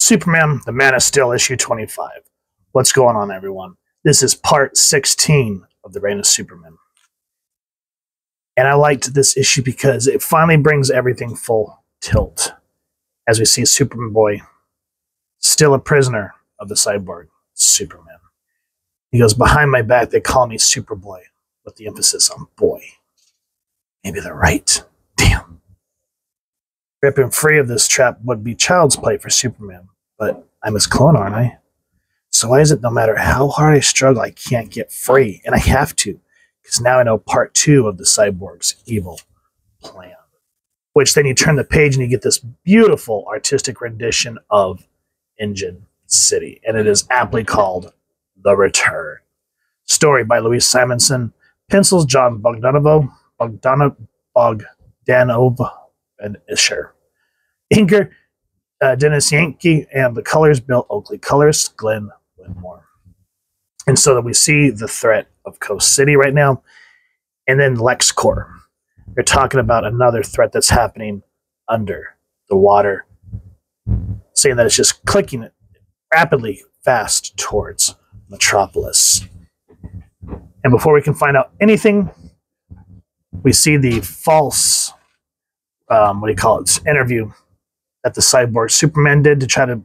Superman, the Man of Steel, issue 25. What's going on, everyone? This is part 16 of the Reign of Supermen. And I liked this issue because it finally brings everything full tilt. As we see Superman Boy, still a prisoner of the cyborg Superman. He goes, behind my back, they call me Superboy, with the emphasis on boy. Maybe they're right. Damn. Ripping free of this trap would be child's play for Superman, but I'm his clone, aren't I? So why is it no matter how hard I struggle, I can't get free? And I have to, because now I know part 2 of the cyborg's evil plan. Which then you turn the page and you get this beautiful artistic rendition of Engine City. And it is aptly called The Return. Story by Louise Simonson. Pencils John Bogdanov and Isher. Inker Dennis Yankee, and the colors Bill Oakley. Colors Glenn Winmore. And so that we see the threat of Coast City right now. And then LexCorp. They're talking about another threat that's happening under the water. Saying that it's just clicking rapidly fast towards Metropolis. And before we can find out anything, we see the false, interview that the cyborg Superman did to try to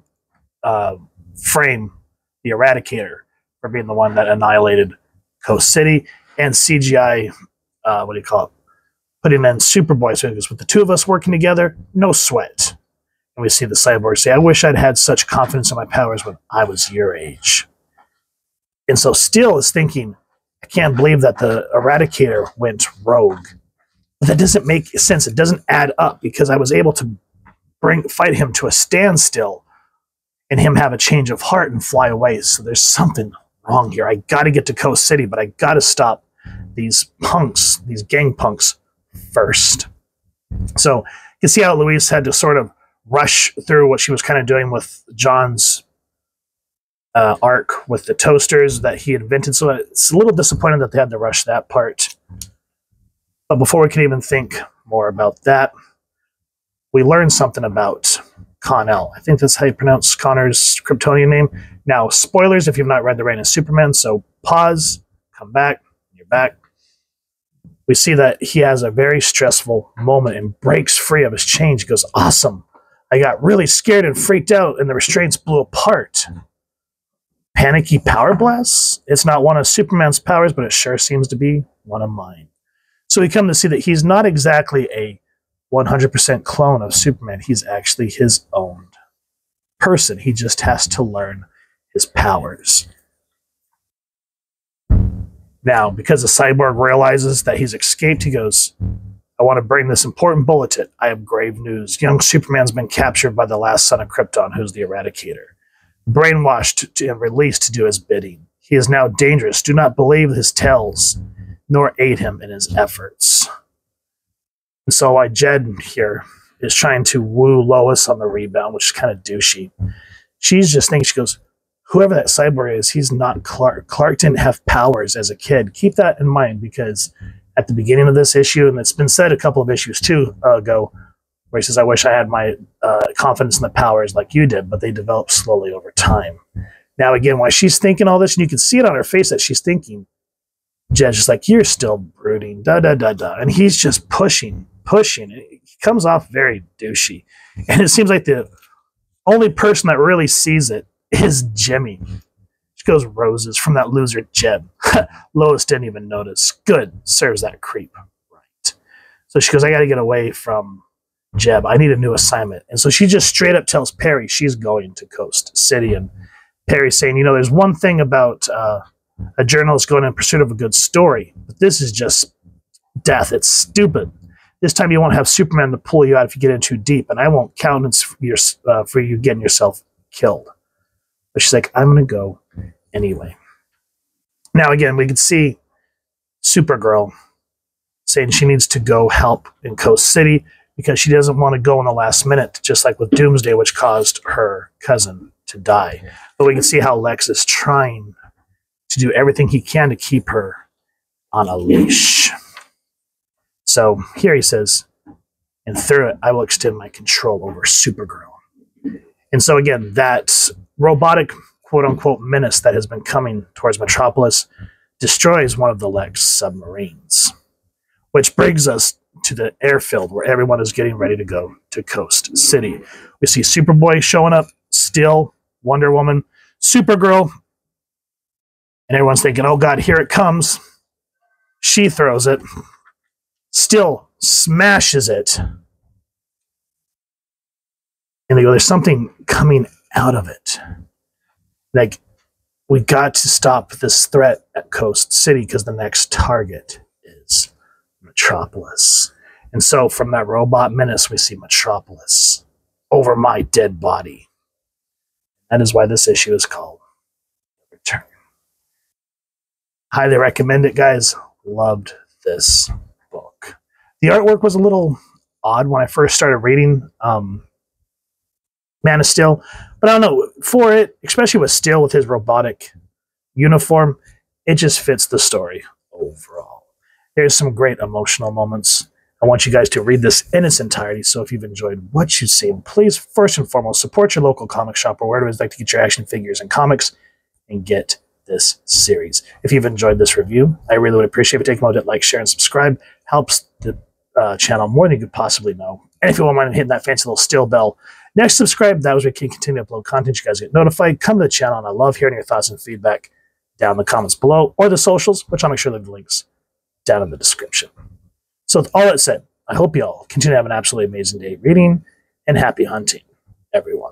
frame the Eradicator for being the one that annihilated Coast City, and CGI, putting in Superboy. So with the two of us working together, no sweat. And we see the cyborg say, I wish I'd had such confidence in my powers when I was your age. And so Steel is thinking, I can't believe that the Eradicator went rogue. But that doesn't make sense. It doesn't add up, because I was able to fight him to a standstill and him have a change of heart and fly away. So there's something wrong here. I got to get to Coast City, but I got to stop these punks, these gang punks first. So you can see how Louise had to sort of rush through what she was kind of doing with John's arc with the toasters that he invented. So it's a little disappointing that they had to rush that part. But before we can even think more about that, we learned something about Con-El. I think that's how you pronounce Connor's Kryptonian name. Now, spoilers if you've not read The Reign of Supermen, so pause, come back, you're back. We see that he has a very stressful moment and breaks free of his chains. He goes, awesome. I got really scared and freaked out, and the restraints blew apart. Panicky power blasts? It's not one of Superman's powers, but it sure seems to be one of mine. So we come to see that he's not exactly a 100% clone of Superman. He's actually his own person. He just has to learn his powers. Now, because the cyborg realizes that he's escaped, he goes, I want to bring this important bulletin. I have grave news. Young Superman's been captured by the last son of Krypton, who's the Eradicator. Brainwashed and released to do his bidding. He is now dangerous. Do not believe his tales, nor aid him in his efforts. And so why Jed here is trying to woo Lois on the rebound, which is kind of douchey. She's just thinking, she goes, whoever that cyborg is, he's not Clark. Clark didn't have powers as a kid. Keep that in mind, because at the beginning of this issue, and it's been said a couple of issues too ago, where he says, I wish I had my confidence in the powers like you did, but they develop slowly over time. Now, again, while she's thinking all this, and you can see it on her face that she's thinking, Jed's just like, you're still brooding, da-da-da-da. And he's just pushing. He comes off very douchey. And it seems like the only person that really sees it is Jimmy. She goes, roses from that loser Jed. Lois didn't even notice. Good. Serves that creep right. So she goes, I got to get away from Jeb. I need a new assignment. And so she just straight up tells Perry she's going to Coast City. And Perry's saying, you know, there's one thing about a journalist going in pursuit of a good story, but this is just death. It's stupid. This time you won't have Superman to pull you out if you get in too deep, and I won't countenance for you getting yourself killed. But she's like, I'm going to go anyway. Now, again, we can see Supergirl saying she needs to go help in Coast City because she doesn't want to go in the last minute, just like with Doomsday, which caused her cousin to die. But we can see how Lex is trying to do everything he can to keep her on a leash. So here he says, and through it, I will extend my control over Supergirl. And so again, that robotic quote unquote menace that has been coming towards Metropolis destroys one of the Lex submarines, which brings us to the airfield where everyone is getting ready to go to Coast City. We see Superboy showing up, Steel, Wonder Woman, Supergirl, and everyone's thinking, oh God, here it comes. She throws it, Steel smashes it, and they go, there's something coming out of it. Like, we got to stop this threat at Coast City because the next target is Metropolis. And so from that robot menace, we see Metropolis over my dead body. That is why this issue is called Return. Highly recommend it, guys. Loved this book. The artwork was a little odd when I first started reading Man of Steel, but I don't know, for it, especially with Steel with his robotic uniform, it just fits the story overall. There's some great emotional moments. I want you guys to read this in its entirety, so if you've enjoyed what you've seen, please, first and foremost, support your local comic shop or wherever you'd like to get your action figures and comics and get this series. If you've enjoyed this review, I really would appreciate it. Take a moment to like, share, and subscribe. Helps the channel more than you could possibly know. And if you won't mind hitting that fancy little Steel bell next, subscribe. That was where we can continue to upload content. You guys get notified. Come to the channel, and I love hearing your thoughts and feedback down in the comments below or the socials, which I'll make sure to leave the links down in the description. So with all that said, I hope you all continue to have an absolutely amazing day reading, and happy hunting, everyone.